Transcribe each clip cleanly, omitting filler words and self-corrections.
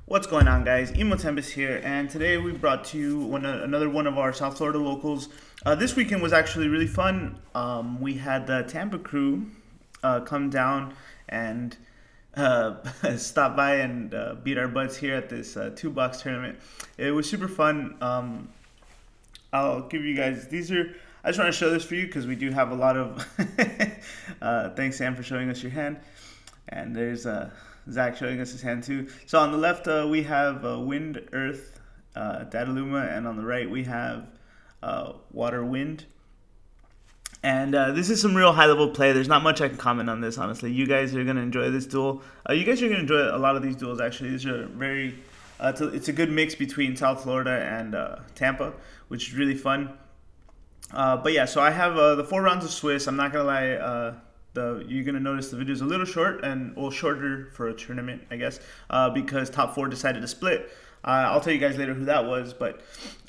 What's going on, guys? Tempest here, and today we brought to you another one of our South Florida locals. This weekend was actually really fun. We had the Tampa crew come down and stop by and beat our butts here at this two-box tournament. It was super fun. I'll give you guys, I just want to show this for you because we do have a lot of, thanks Sam for showing us your hand. And there's Zach showing us his hand too. So on the left we have Wind, Earth, Dataluma, and on the right we have Water, Wind. And this is some real high-level play. There's not much I can comment on this, honestly. You guys are going to enjoy this duel. You guys are going to enjoy a lot of these duels, actually. These are very, it's a good mix between South Florida and Tampa, which is really fun. But yeah, so I have the 4 rounds of Swiss. I'm not going to lie, you're going to notice the video is a little short, and well, shorter for a tournament, I guess, because top 4 decided to split. I'll tell you guys later who that was, but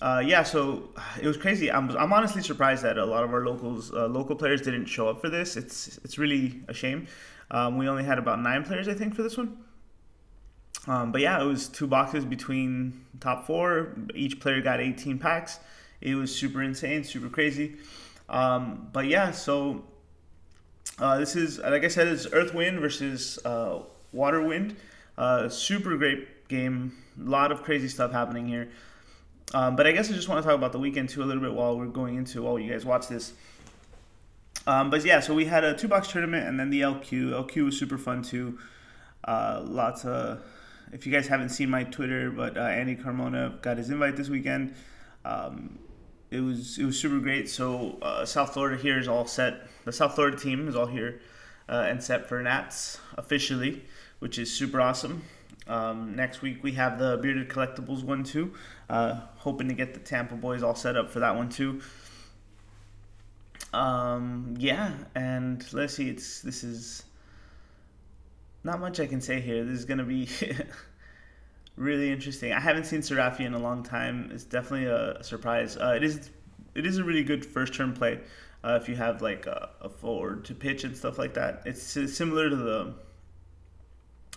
yeah, so it was crazy. I'm honestly surprised that a lot of our local players didn't show up for this. It's really a shame. We only had about 9 players, I think, for this one. But yeah, it was 2 boxes between top 4. Each player got 18 packs. It was super insane, super crazy. But yeah, so this is, like I said, it's Earth Wind versus Water Wind. Super great game. A lot of crazy stuff happening here. But I guess I just want to talk about the weekend too a little bit while you guys watch this. But yeah, so we had a 2-box tournament and then the LQ. LQ was super fun too. Lots of, if you guys haven't seen my Twitter, but Andy Carmona got his invite this weekend. It was super great. So South Florida here is all set. The South Florida team is all here and set for Nats officially, which is super awesome. Next week we have the Bearded Collectibles one too. Hoping to get the Tampa boys all set up for that one too. Yeah, and let's see. This is not much I can say here. This is gonna be really interesting. I haven't seen Serafi in a long time. It's definitely a surprise. It is a really good first turn play if you have like a forward to pitch and stuff like that. It's similar to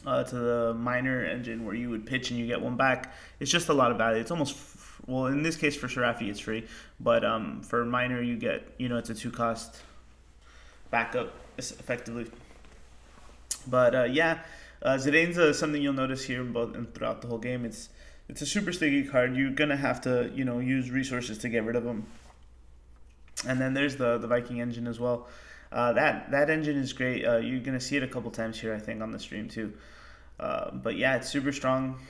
the minor engine where you would pitch and you get one back. It's just a lot of value. It's almost, well, in this case for Serafi it's free, but for minor you get, it's a 2-cost backup effectively. But yeah, Zidane's something you'll notice here and throughout the whole game. It's a super sticky card. You're gonna have to use resources to get rid of them. And then there's the Viking engine as well. That engine is great. You're gonna see it a couple times here, I think, on the stream too. But yeah, it's super strong.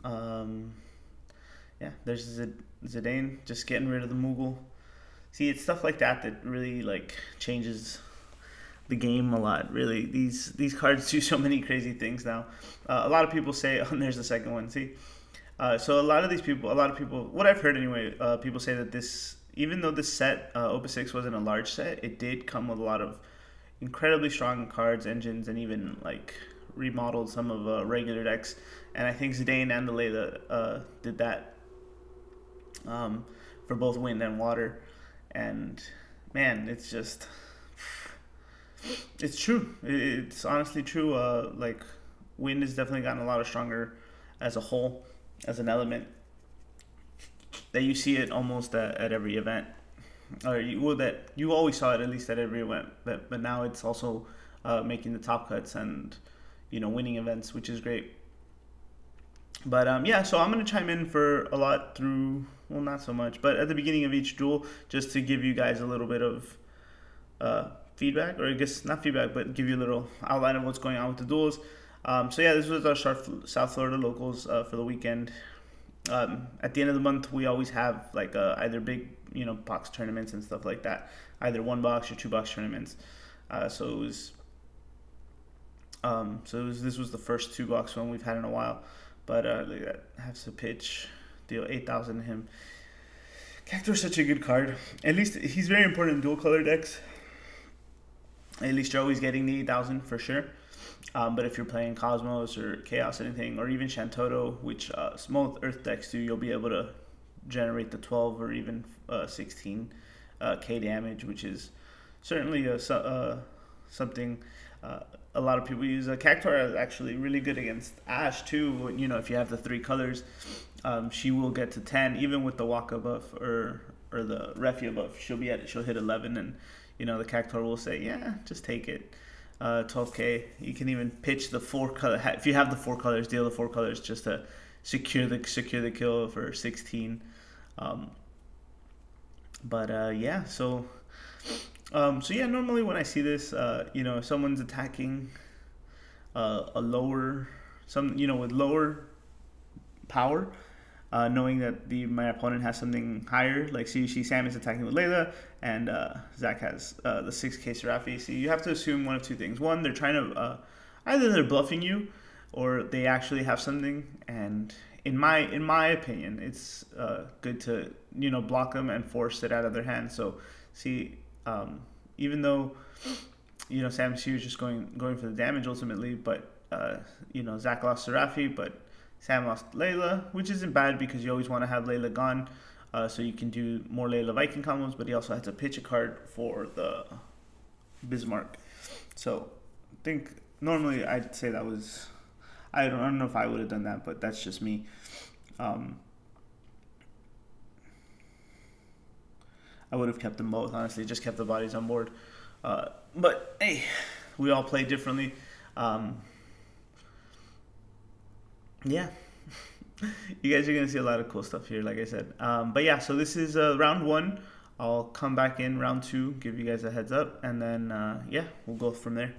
Yeah, there's Zidane just getting rid of the Moogle. See, it's stuff like that that really changes the game a lot. Really, these cards do so many crazy things now. A lot of people say, oh, there's the second one. See, so a lot of people, what I've heard anyway, people say that this, even though this set, Opus 6 wasn't a large set, it did come with a lot of incredibly strong cards, engines, and even remodeled some of regular decks. And I think Zidane and Layla did that for both Wind and Water. And man, it's just, it's true. It's honestly true. Wind has definitely gotten a lot stronger as a whole, as an element. That you see it almost at every event, or that you always saw it at least at every event. But now it's also making the top cuts and winning events, which is great. But yeah, so I'm gonna chime in for a lot through, well, not so much, but at the beginning of each duel, just to give you guys a little bit of feedback, or I guess not feedback, but give you a little outline of what's going on with the duels. So yeah, this was our South Florida locals for the weekend. At the end of the month, we always have either big box tournaments and stuff like that, either 1-box or 2-box tournaments. So this was the first 2-box one we've had in a while. But look at that, has to pitch, deal 8,000 to him. Cactuar's such a good card. At least he's very important in dual color decks. At least you're always getting the 8,000 for sure. But if you're playing Cosmos or Chaos, anything, or even Shantoto, which most Earth decks do, you'll be able to generate the 12 or even 16 K damage, which is certainly something. A lot of people use a Cactuar is actually really good against Ash too. You know, if you have the 3 colors, she will get to 10 even with the Waka buff or the Refia buff. She'll hit 11, and you know the Cactuar will say, yeah, just take it. 12k. You can even pitch the 4 color. If you have the 4 colors, deal the 4 colors just to secure the kill for 16. Yeah, so yeah, normally when I see this, you know, if someone's attacking a lower, with lower power, knowing that my opponent has something higher, like see Sam is attacking with Layla, and Zach has the 6k Serafi. So you have to assume one of 2 things. One, they're trying to either they're bluffing you, or they actually have something. And in my opinion, it's good to block them and force it out of their hands. So see, even though Sam C was just going for the damage ultimately, but Zach lost Serafi, but Sam lost Layla, which isn't bad because you always want to have Layla gone, so you can do more Layla Viking combos. But he also had to pitch a card for the Bismarck. So I think normally I'd say that was, I don't know if I would have done that, but that's just me. I would have kept them both, honestly, just kept the bodies on board. But hey, we all play differently. Yeah, you guys are gonna see a lot of cool stuff here, like I said. But yeah, so this is round 1. I'll come back in round 2, give you guys a heads up, and then yeah, we'll go from there.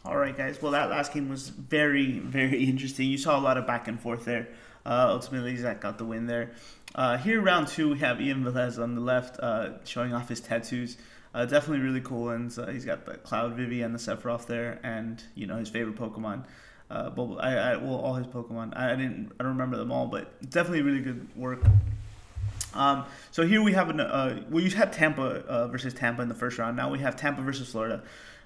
All right, guys. Well, that last game was very, very interesting. You saw a lot of back and forth there. Ultimately, Zach got the win there. Here, round two, we have Ian Velez on the left, showing off his tattoos. Definitely really cool, and he's got the Cloud Vivi and the Sephiroth there, and his favorite Pokemon. Well, all his Pokemon. I don't remember them all, but definitely really good work. So here we have you had Tampa versus Tampa in the first round. Now we have Tampa versus Florida.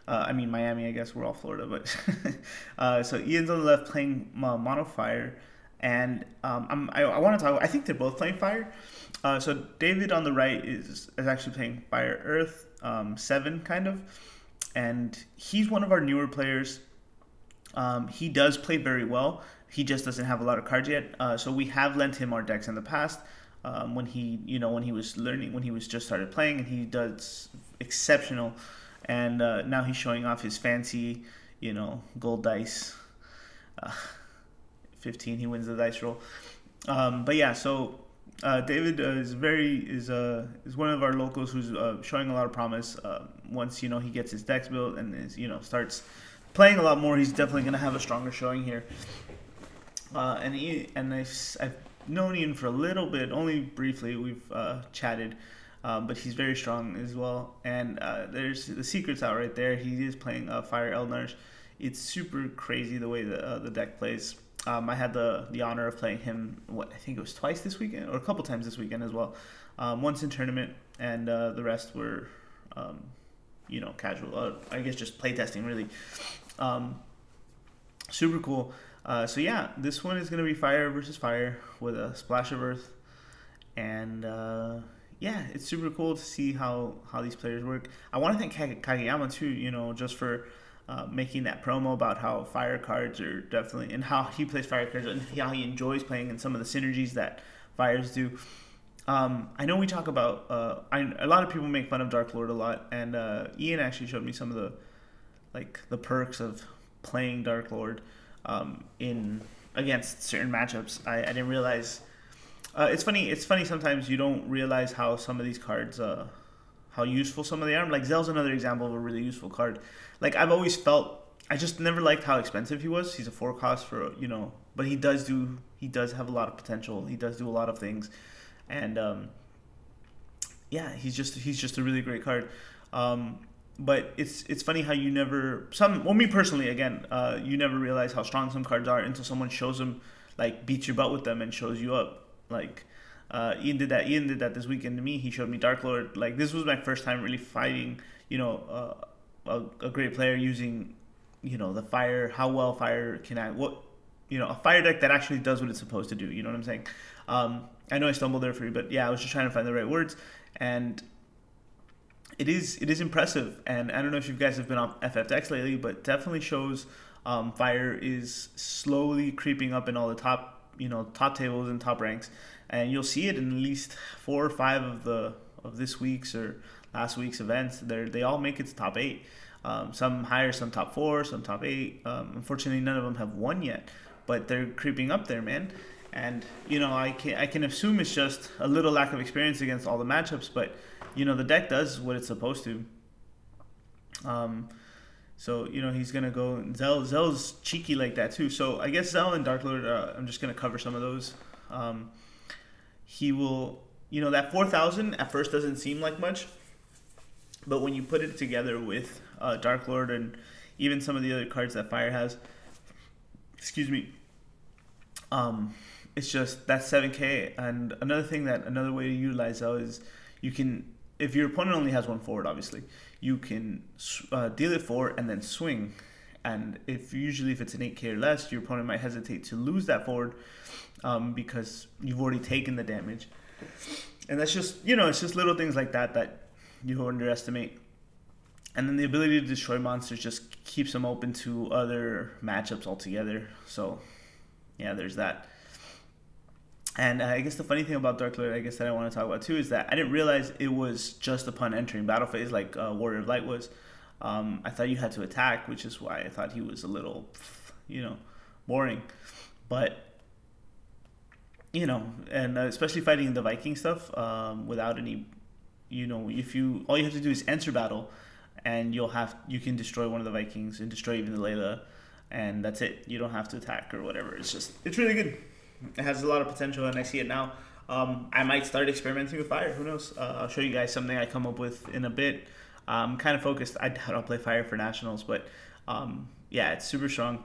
I mean Miami, I guess we're all Florida, but so Ian's on the left playing Mono Fire, and I want to talk. I think they're both playing Fire. So David on the right is actually playing Fire Earth 7 kind of, and he's one of our newer players. He does play very well. He just doesn't have a lot of cards yet. So we have lent him our decks in the past. When he was learning, when he was just started playing, and he does exceptional. And now he's showing off his fancy, gold dice. 15, he wins the dice roll. But yeah, so David is one of our locals who's showing a lot of promise. Once he gets his decks built and starts playing a lot more, he's definitely going to have a stronger showing here. I've known Ian for a little bit, only briefly. We've chatted. But he's very strong as well, and there's the secrets out right there. He is playing Fire Eldnarsh. It's super crazy the way the deck plays. I had the honor of playing him, I think it was twice this weekend, or a couple times this weekend as well. Once in tournament, and the rest were, casual. I guess just playtesting, really. Super cool. So yeah, this one is going to be Fire versus Fire with a Splash of Earth, and yeah, it's super cool to see how these players work. I want to thank Kageyama too, just for making that promo about how Fire cards are definitely, and how he plays Fire cards, and how he enjoys playing, and some of the synergies that Fires do. I know we talk about, a lot of people make fun of Dark Lord a lot, and Ian actually showed me some of the perks of playing Dark Lord against certain matchups. I didn't realize. It's funny sometimes you don't realize how some of these cards, how useful some of them are. Like Zell's another example of a really useful card. Like I've always felt, I just never liked how expensive he was. He's a 4 cost for, but he does have a lot of potential. He does do a lot of things, and yeah, he's just a really great card. But it's funny how you never, me personally, again, you never realize how strong some cards are until someone shows them, beats your butt with them and shows you up. Ian did that this weekend to me. He showed me Dark Lord. This was my first time really fighting, a great player using, the Fire, how well Fire can act, a Fire deck that actually does what it's supposed to do. You know what I'm saying? I know I stumbled there for you, but yeah, I was just trying to find the right words, and it is impressive. And I don't know if you guys have been on FFTCG lately, but definitely shows Fire is slowly creeping up in all the top tables and top ranks, and you'll see it in at least 4 or 5 of this week's or last week's events. They all make it to top 8. Some higher, some top 4, some top 8. Unfortunately, none of them have won yet, but they're creeping up there, man. And I can assume it's just a little lack of experience against all the matchups, but the deck does what it's supposed to. So, he's going to go. Zell's cheeky like that, too. So, I guess Zell and Dark Lord, I'm just going to cover some of those. He will, that 4,000 at first doesn't seem like much. But when you put it together with Dark Lord and even some of the other cards that Fire has, excuse me, it's just, that's 7K. And another way to utilize Zell is you can, if your opponent only has 1 forward, obviously, you can deal it 4 and then swing. And if it's an 8K or less, your opponent might hesitate to lose that forward because you've already taken the damage. And that's just, it's just little things like that you underestimate. And then the ability to destroy monsters just keeps them open to other matchups altogether. So, yeah, there's that. And I guess the funny thing about Dark Lord, I guess that I want to talk about too, is that I didn't realize it was just upon entering battle phase like Warrior of Light was. I thought you had to attack, which is why I thought he was a little, boring. But, and especially fighting the Viking stuff without any, all you have to do is enter battle, and you can destroy one of the Vikings and destroy even the Layla, and that's it. You don't have to attack or whatever. It's really good. It has a lot of potential, and I see it now. I might start experimenting with fire. Who knows? I'll show you guys something I come up with in a bit. I'm kind of focused. I doubt I'll play fire for nationals, but yeah, it's super strong.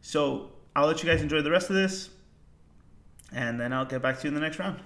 So I'll let you guys enjoy the rest of this, and then I'll get back to you in the next round.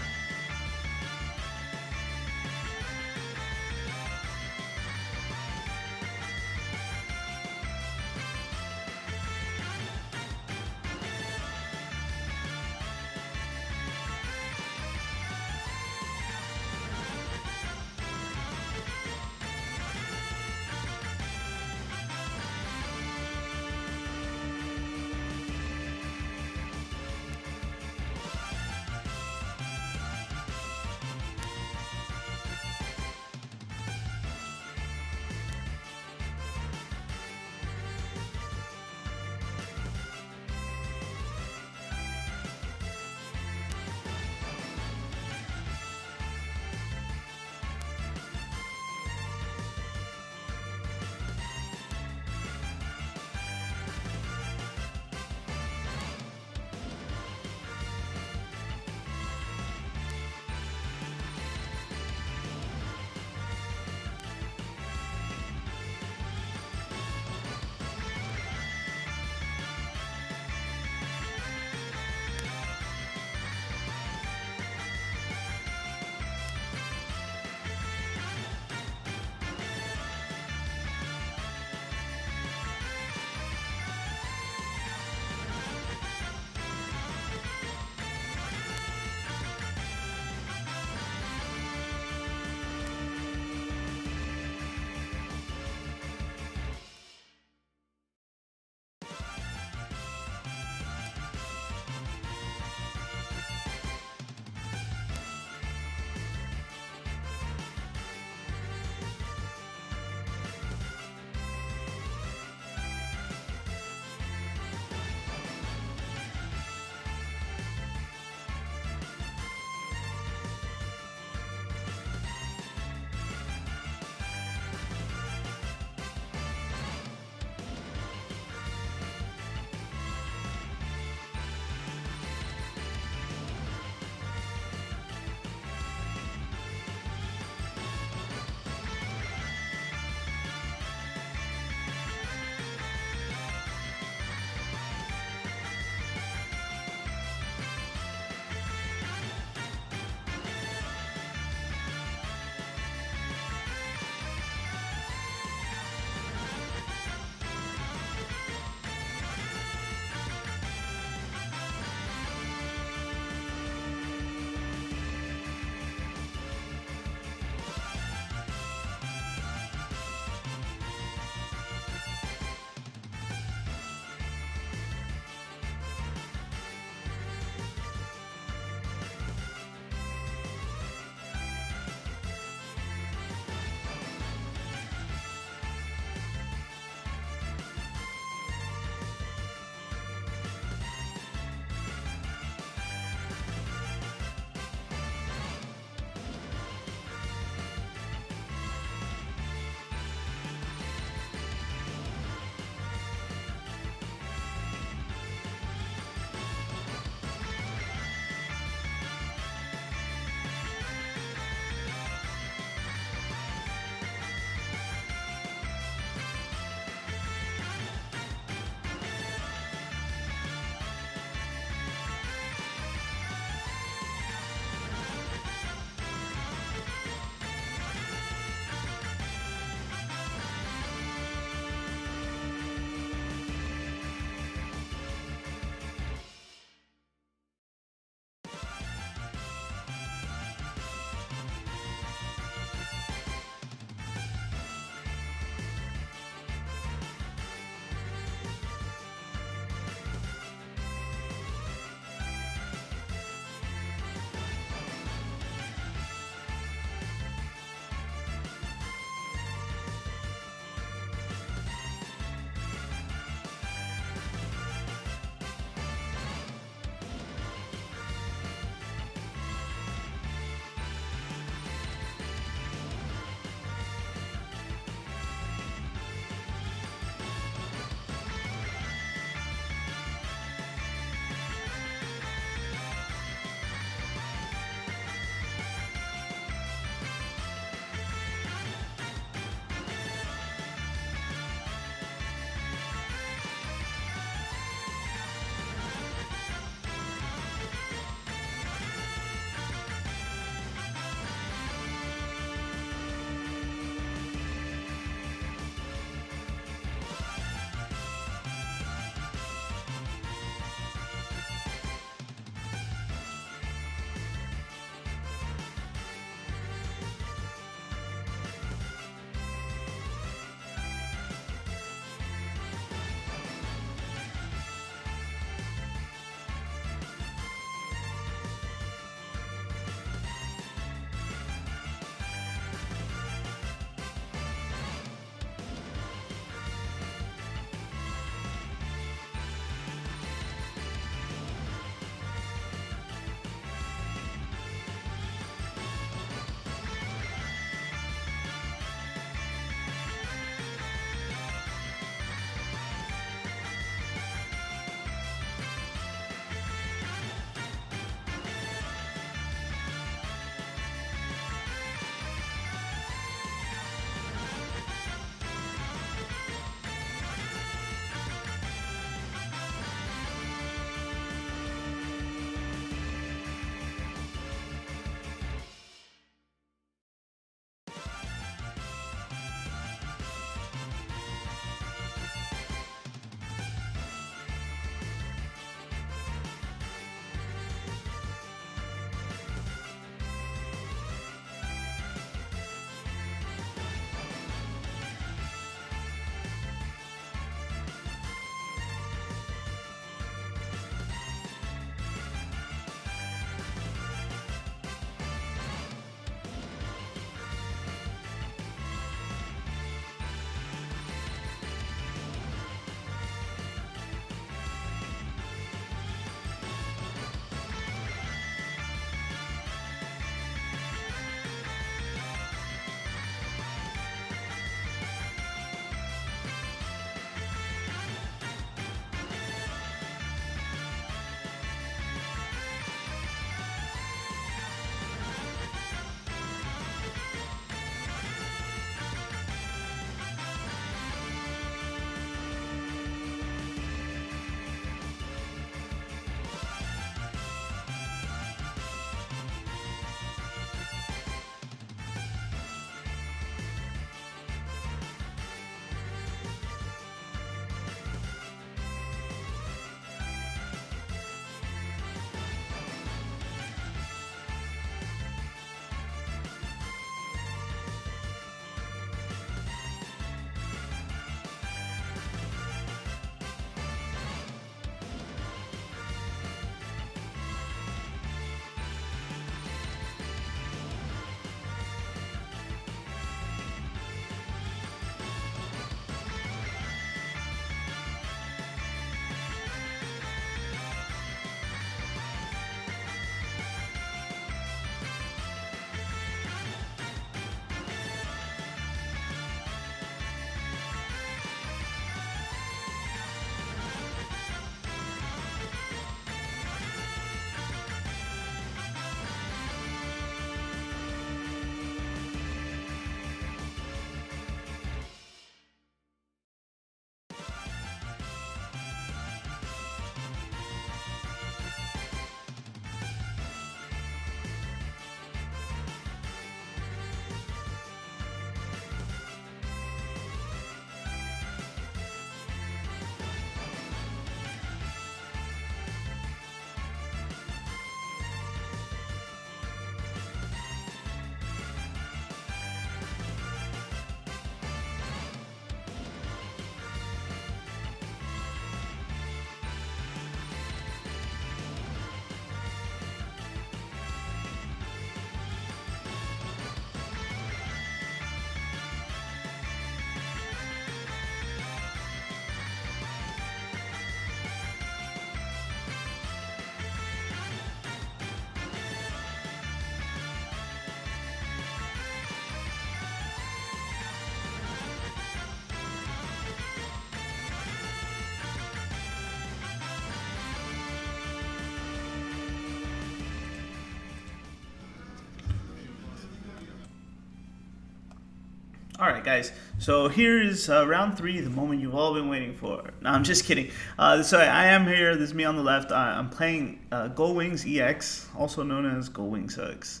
Alright guys, so here is round 3, the moment you've all been waiting for. No, I'm just kidding. So I am here, this is me on the left. I'm playing Gold Wings EX, also known as Gold Wings X.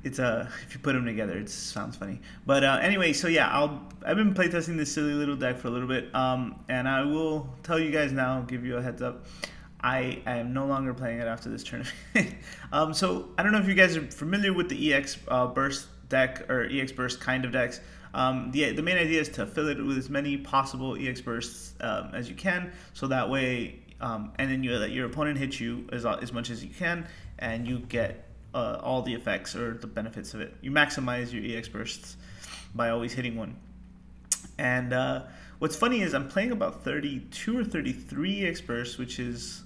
It's if you put them together, it sounds funny. But anyway, so yeah, I've been playtesting this silly little deck for a little bit, and I will tell you guys now, give you a heads up. I am no longer playing it after this tournament. So I don't know if you guys are familiar with the EX Burst deck or EX Burst kind of decks. The main idea is to fill it with as many possible EX Bursts as you can, so that way, and then you let your opponent hit you as much as you can, and you get all the effects or the benefits of it. You maximize your EX Bursts by always hitting one. And what's funny is I'm playing about 32 or 33 EX Bursts, which is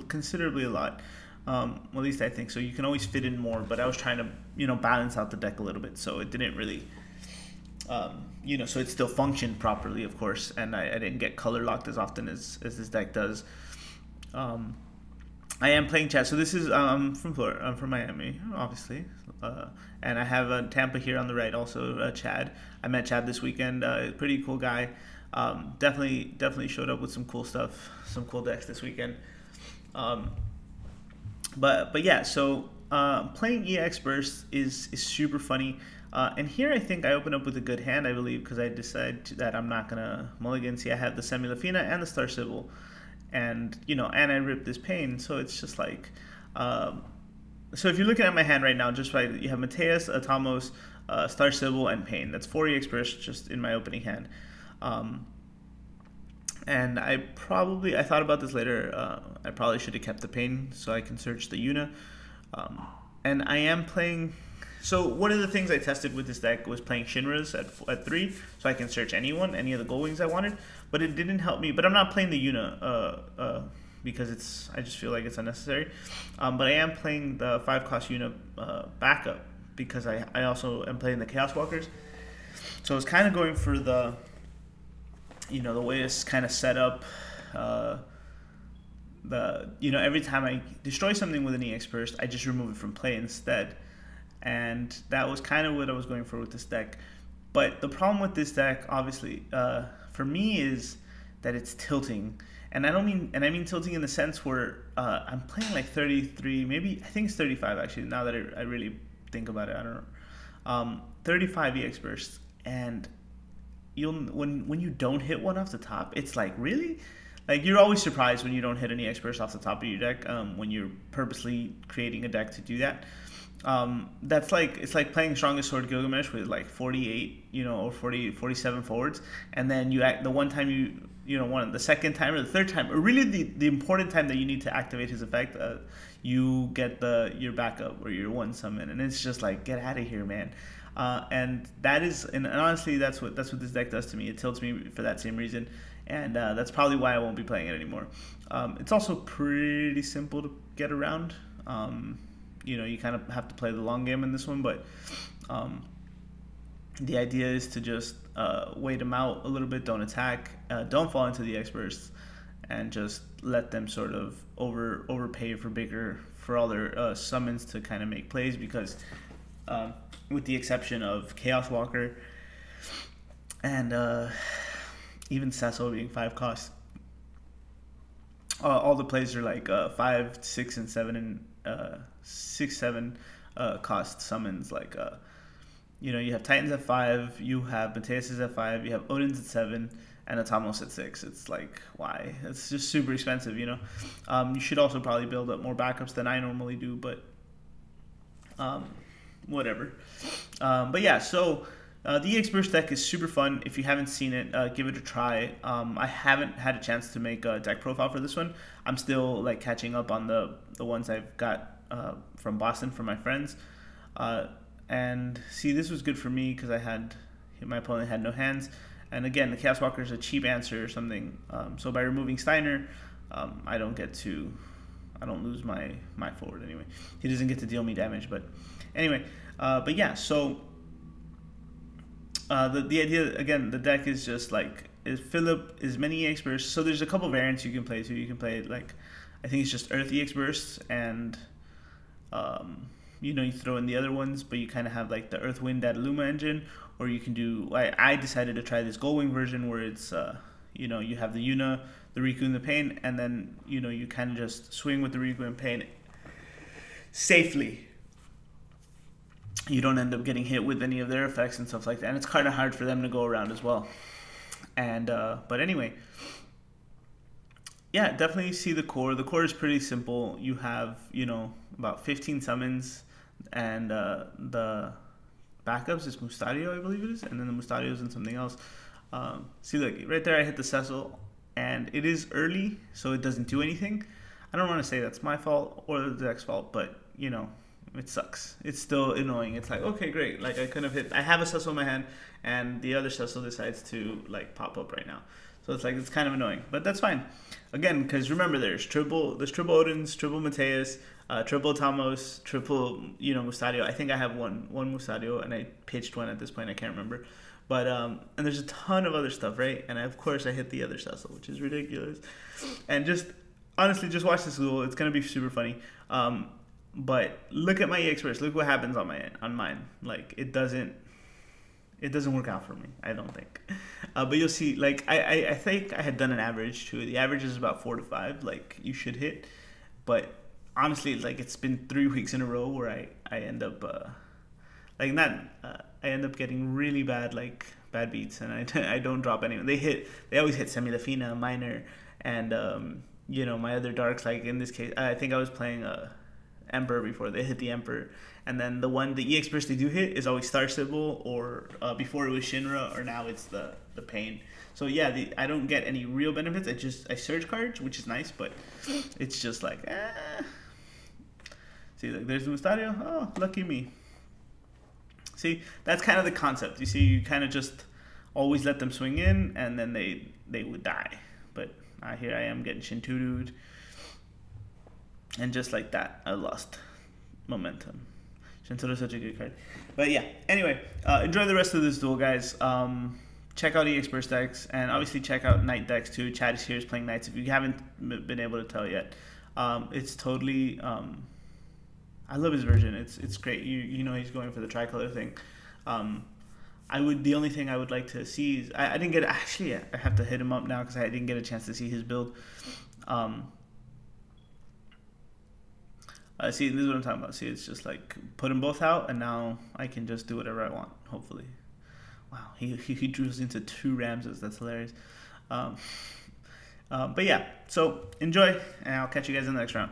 considerably a lot. Well, at least I think so. You can always fit in more, but I was trying to balance out the deck a little bit, so it didn't really so it still functioned properly, of course, and I didn't get color locked as often as this deck does. I am playing Chad, so this is from Florida. I'm from Miami, obviously, and I have Tampa here on the right, also Chad. I met Chad this weekend. Pretty cool guy. Definitely showed up with some cool stuff, some cool decks this weekend. But yeah, so playing EX Burst is super funny. And here I think I open up with a good hand, I believe, because I decided that I'm not gonna mulligan. See, I have the Semi Lafina and the Star Sybil, and and I ripped this Pain, so it's just like, so if you're looking at my hand right now, just right, you have Mateus, Atamos, Star Sybil, and Pain. That's 4 EX Burst just in my opening hand. And I thought about this later. I probably should have kept the Pain so I can search the Yuna. And I am playing. So one of the things I tested with this deck was playing Shinras at 3, so I can search any of the Gold Wings I wanted. But it didn't help me. But I'm not playing the Yuna because I just feel like it's unnecessary. But I am playing the 5-cost Yuna backup because I also am playing the Chaos Walkers. So I was kind of going for the the way it's kind of set up. Every time I destroy something with an EX Burst, I just remove it from play instead. And that was kind of what I was going for with this deck. But the problem with this deck, obviously, for me, is that it's tilting. And I mean tilting in the sense where I'm playing like 33, maybe I think it's 35 actually. Now that I really think about it, I don't know. 35 EX Bursts, and when you don't hit one off the top, it's like, really? Like, you're always surprised when you don't hit an EX Burst off the top of your deck, when you're purposely creating a deck to do that. It's like playing Strongest Sword Gilgamesh with like 48, or 47 forwards, and then the one time the second time or the third time, or really the important time that you need to activate his effect, you get your backup or your one summon, and it's just like, get out of here, man. And honestly, that's what this deck does to me. It tilts me for that same reason, and that's probably why I won't be playing it anymore. It's also pretty simple to get around. You kind of have to play the long game in this one, but the idea is to just wait them out a little bit, don't attack, don't fall into the EX Bursts, and just let them sort of overpay for all their summons to kind of make plays, because with the exception of Chaos Walker and even Cecil being 5 costs, all the plays are like 5, 6, and 7, and 6, 7 cost summons. Like you have Titans at 5, you have Mateus at 5, you have Odin's at 7, and Atamos at 6. It's like, why? It's just super expensive. You should also probably build up more backups than I normally do, but whatever. But yeah, so the EX Burst deck is super fun. If you haven't seen it, give it a try. I haven't had a chance to make a deck profile for this one. I'm still like catching up on the ones I've got from Boston from my friends. And see, this was good for me because my opponent had no hands. And again, the Chaos Walker is a cheap answer or something. So by removing Steiner, I don't lose my forward anyway. He doesn't get to deal me damage, but anyway. But yeah, so the idea, again, the deck is just like, fill up as many EX Bursts. So there's a couple variants you can play too. You can play like, I think it's just Earth EX Bursts and you throw in the other ones, but you kind of have like the Earth, Wind, Luma engine, or you can do. I decided to try this Goldwing version where it's you have the Yuna, the Riku, and the Pain, and then you kind of just swing with the Riku and Pain safely. You don't end up getting hit with any of their effects and stuff like that, and it's kind of hard for them to go around as well. And but anyway, yeah, definitely see the core. The core is pretty simple. You have about 15 summons, and the backups is Mustario, I believe it is, and then the Mustario's and something else. See, look, right there I hit the Cecil, and it is early, so it doesn't do anything. I don't want to say that's my fault or the deck's fault, but it sucks. It's still annoying. It's like, okay, great. Like I couldn't have hit. I have a Cecil in my hand, and the other Cecil decides to like pop up right now. So it's like it's kind of annoying, but that's fine. Again, because remember, there's triple Odins, triple Mateus, triple Tamos, triple Mustadio. I think I have one Mustadio, and I pitched one at this point. I can't remember, but and there's a ton of other stuff, right? And of course I hit the other Cecil, which is ridiculous. And just honestly, just watch this duel. It's gonna be super funny. But look at my EX burst. Look what happens on mine. Like it doesn't work out for me, I don't think. But you'll see, like, I think I had done an average too. The average is about 4 to 5, like, you should hit. But honestly, like, it's been 3 weeks in a row where I end up, I end up getting really bad, like, bad beats, and I don't drop anyone. They always hit Semi-Lafina, Minor, and, my other darks, like, in this case, I think I was playing, Emperor before. They hit the Emperor, and then the EX burst they do hit is always Star Sybil, or before it was Shinra, or now it's the Pain. So yeah, I don't get any real benefits. I surge cards, which is nice, but it's just like See, like there's the Mustadio. Oh, lucky me. See, that's kind of the concept. You see, you kind of just always let them swing in, and then they would die. But here I am getting Shinturu'd. And just like that, I lost momentum. Shintaro is such a good card. But yeah, anyway, enjoy the rest of this duel, guys. Check out EX Burst decks, and obviously check out Knight decks too. Chad is here is playing Knights if you haven't been able to tell yet. It's totally... I love his version. It's great. He's going for the tricolor thing. The only thing I would like to see is... I didn't get... Actually, I have to hit him up now because I didn't get a chance to see his build. See, this is what I'm talking about. See, it's just like put them both out, and now I can just do whatever I want, hopefully. Wow, he drew us into 2 Ramses. That's hilarious. But yeah, so enjoy, and I'll catch you guys in the next round.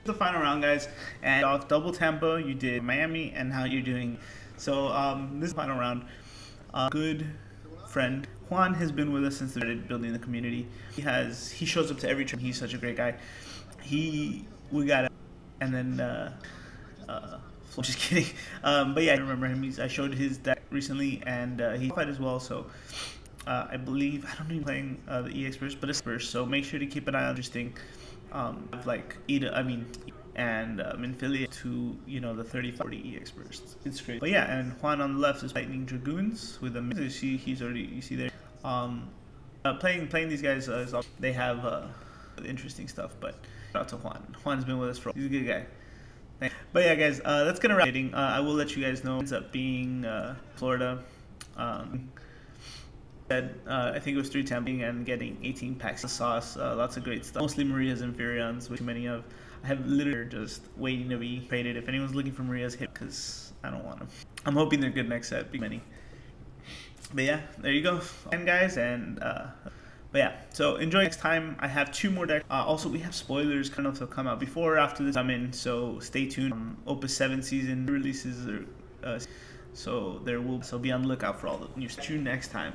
The final round, guys, and off double Tampa, you did Miami, and how you're doing. So this final round, good friend Juan has been with us since they started building the community. He shows up to every trip. He's such a great guy. We got it, and then just kidding. But yeah, I remember him. I showed his deck recently, and he played as well. So I believe I don't know playing the EX first, but it's first. So make sure to keep an eye on interesting. Like and affiliate to the 30-40 EX bursts. It's great. But yeah, and Juan on the left is Lightning Dragoons with the he's already you see there. Playing these guys they have interesting stuff. But shout out to Juan. Juan's been with us for he's a good guy. But yeah, guys, that's gonna wrap it. I will let you guys know. It ends up being Florida. I think it was 3 temping and getting 18 packs of sauce, lots of great stuff. Mostly Marias and Furions, which many of. I have literally just waiting to be traded. If anyone's looking for Marias, hit because I don't want them. I'm hoping they're good next set. Many. But yeah, there you go. And guys, but yeah, so enjoy next time. I have 2 more decks. Also, we have spoilers kind of to come out before or after this come in, so stay tuned. Opus 7 season releases, so there will be on the lookout for all the news. See you next time.